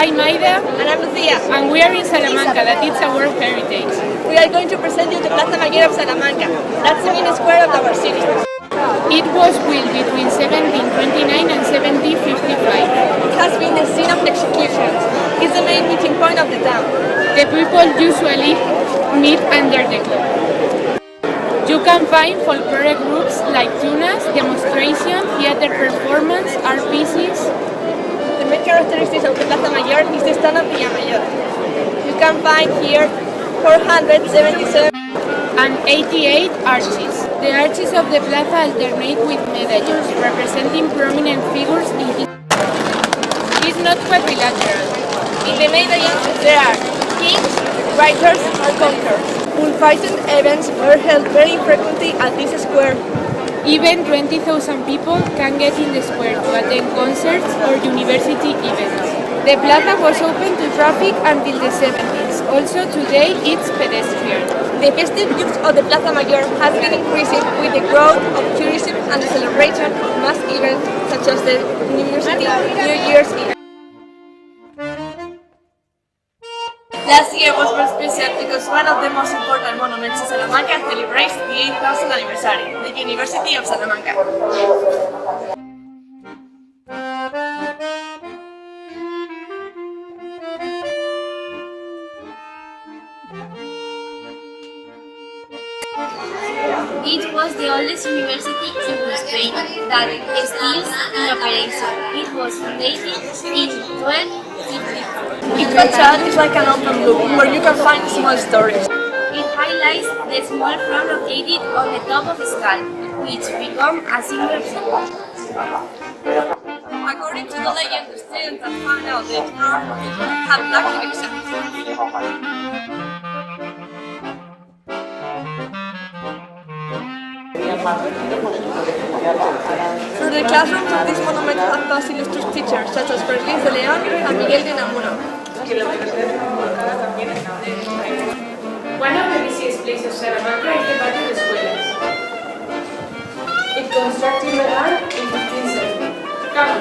I'm Maida, And I'm Lucia. and we are in Salamanca, that is a World Heritage. We are going to present you the Plaza Mayor of Salamanca. That's the main square of our city. It was built between 1729 and 1755. It has been the scene of executions. It's the main meeting point of the town. The people usually meet under the clock. You can find folkloric groups like tunas, demonstration, theater performance, art pieces. The main characteristics of the Plaza Mayor is the stand of Villa Mayor. You can find here 477 and 88 arches. The arches of the plaza alternate with medallions, representing prominent figures in history. It is not quadrilateral. In the medallions there are kings, writers, and conquerors. Bullfighting events were held very frequently at this square. Even 20,000 people can get in the square to attend concerts or university events. The plaza was open to traffic until the 70s. Also today it's pedestrian. The festive use of the Plaza Mayor has been increasing with the growth of tourism and the celebration of mass events such as the University New Year's Eve. Last year was very special because one of the most important monuments in Salamanca celebrates the 8,000th anniversary, the University of Salamanca. It was the oldest university in Spain that is still in operation. It was founded in 1254. Each facade is like an open book where you can find small stories. It highlights the small front located on the top of the skull, which become a symbol of symbol. According to the legend, the students that found out the front had lucky exams. Through the classrooms of this monument have passed illustrious teachers such as Luis de León and Miguel de Namuno. One of the busiest places of Salamanca is the patio de escuelas. It constructed in Milan in 15th century. Come on.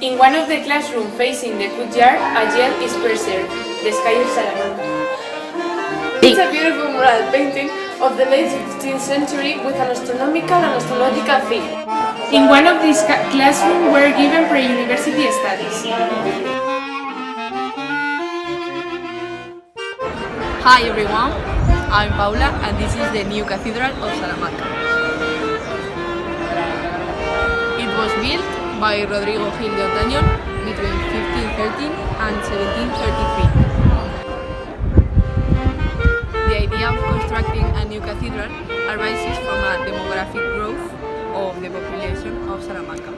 In one of the classrooms facing the courtyard, a gem is preserved, the sky of Salamanca. It's a beautiful mural painting of the late 15th century with an astronomical and astrological theme. In one of these classrooms were given pre-university studies. Hi everyone, I'm Paula and this is the new Cathedral of Salamanca. It was built by Rodrigo Gil de Otañón between 1513 and 1733. The idea of constructing a new cathedral arises from a demographic growth of the population of Salamanca.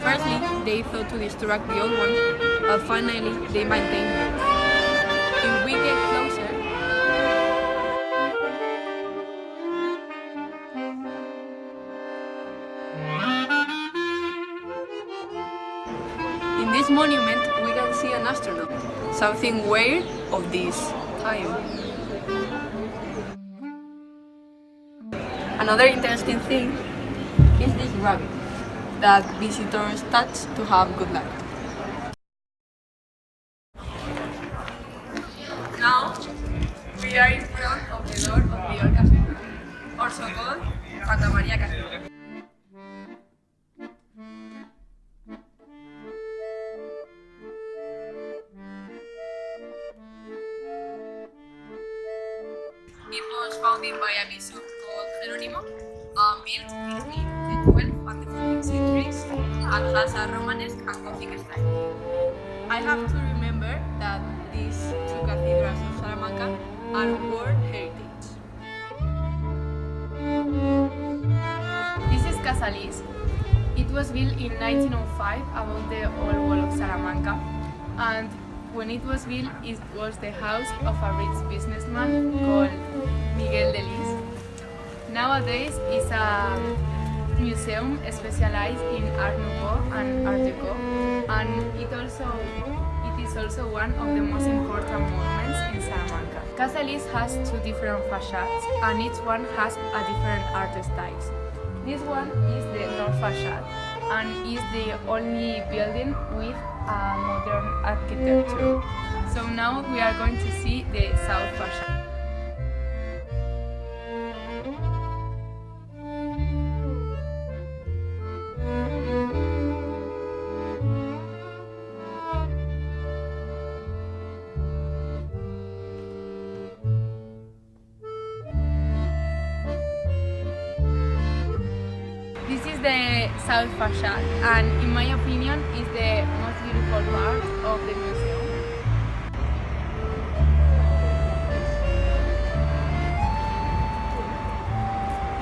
Firstly, they thought to destruct the old one, but finally they maintained it. If we get closer, in this monument we can see an astronaut, something weird of this time. Another interesting thing is this rabbit that visitors touch to have good luck. Now we are in front of the door of the old cathedral, also called Santa Maria Cathedral. It was founded by a bishop called Jerónimo, built between the 12th and the 14th centuries, and has a Romanesque and Gothic style. I have to remember that these two cathedrals of Salamanca are World Heritage. This is Casa Lis. It was built in 1905 above the old wall of Salamanca, and when it was built, it was the house of a rich businessman called Miguel de Lis. Nowadays, it's a museum specialized in Art Nouveau and Art Deco, and it is also one of the most important monuments in Salamanca. Casa Lis has two different facades and each one has a different art styles. This one is the north facade and is the only building with a modern architecture. So now we are going to see the south facade. This is the south facade and in my opinion is the most beautiful part of the museum.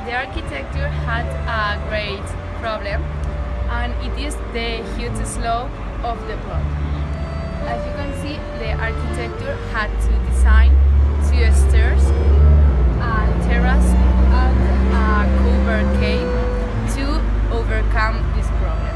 The architecture had a great problem and it is the huge slope of the block. As you can see, the architecture had to design two stairs, a terrace and a covered cave to overcome this problem.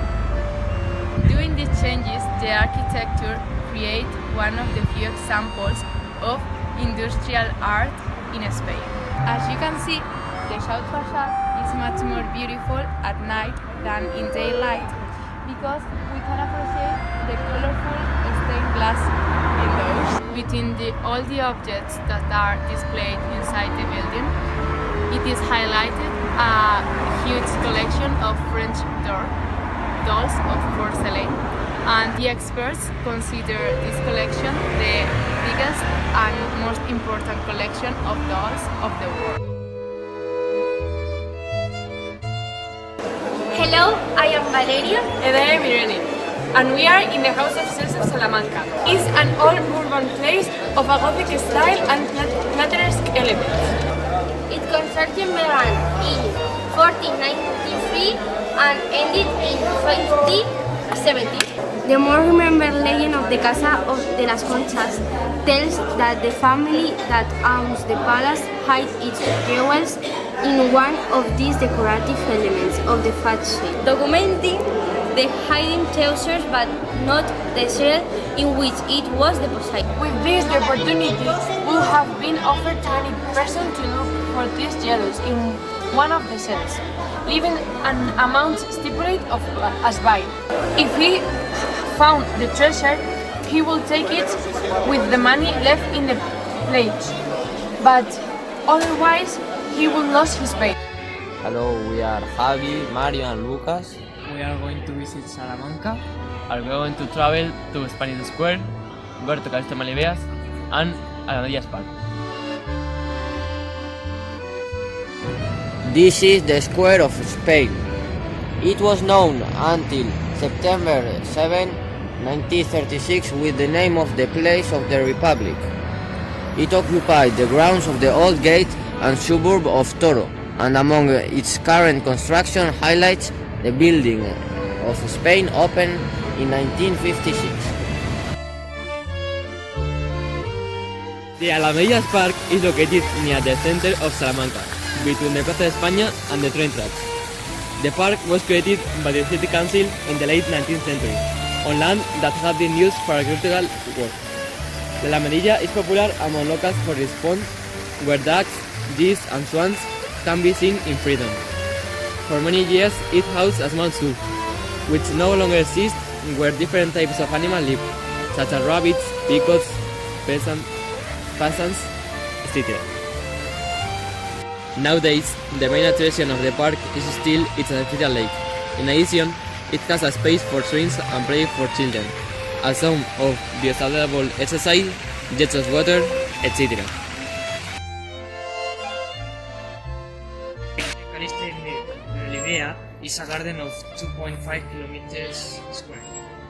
Doing these changes, the architecture created one of the few examples of industrial art in Spain. As you can see, the south facade is much more beautiful at night than in daylight because we can appreciate the colorful stained glass windows. Between all the objects that are displayed inside the building, it is highlighted a huge collection of French dolls of porcelain, and the experts consider this collection the biggest and most important collection of dolls of the world. Hello, I am Valeria. And I am Irene, and we are in the House of Cells of Salamanca. It's an old urban place of a Gothic style and partnerskich elements. It construction began in 1493 and ended in 1570. The more remembered legend of the Casa de las Conchas tells that the family that owns the palace hides its jewels in one of these decorative elements of the facade, documenting the hiding treasures but not the cell in which it was deposited. With this, the opportunity would have been offered to any person to look for these jewels in one of the cells, leaving an amount stipulated as buy. If he found the treasure, he will take it with the money left in the plate, but otherwise he will lose his pay. Hello, we are Javi, Mario and Lucas. We are going to visit Salamanca, are going to travel to Spanish Square, go to Calixto Malibeas and Alamedias Park. This is the Square of Spain. It was known until September 7, 1936 with the name of the place of the Republic. It occupied the grounds of the old gate and suburb of Toro, and among its current construction highlights the building of Spain opened in 1956. The Alamedias Park is located near the center of Salamanca, between the Plaza de España and the train tracks. The park was created by the city council in the late 19th century, on land that had been used for agricultural work. The Alamedilla is popular among locals for its pond, where ducks, geese and swans can be seen in freedom. For many years it housed a small zoo, which no longer exists, where different types of animals live, such as rabbits, peacocks, pheasants, etc. Nowadays, the main attraction of the park is still its artificial lake. In addition, it has a space for swings and play for children, a zone of bioavailable exercise, jets of water, etc. is a garden of 2.5 kilometers square,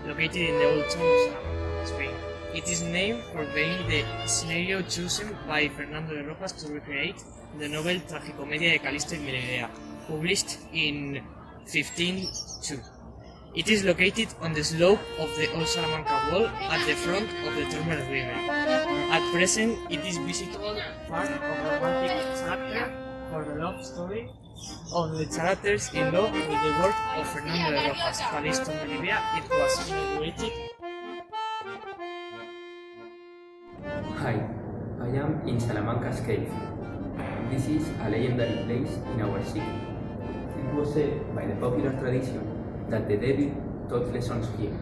located in the old town of Salamanca, Spain. It is named for being the scenario chosen by Fernando de Rojas to recreate the novel Tragicomedia de Calixto y Melibea, published in 1502. It is located on the slope of the old Salamanca wall at the front of the Tormes River. At present, it is visitable part of the romantic character for the love story of the characters in love with the work of Fernando de Rojas, Calixto y Melibea. It was inaugurated. Hi, I am in in Salamanca's cave. This is a legendary place in our city. It was said by the popular tradition that the devil taught lessons here.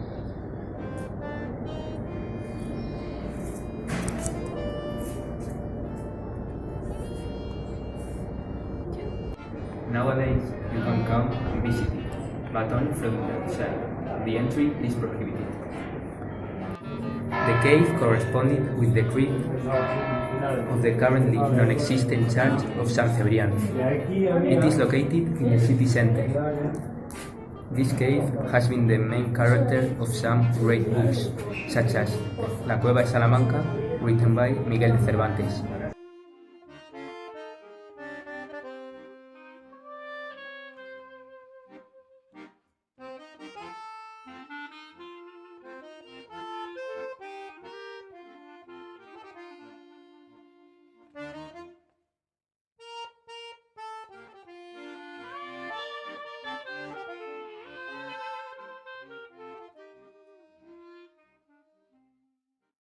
Nowadays, you can come and visit it, but only from the outside. The entry is prohibited. The cave corresponded with the crypt of the currently non-existent church of San Cebrián. It is located in the city center. This cave has been the main character of some great books, such as La Cueva de Salamanca, written by Miguel de Cervantes.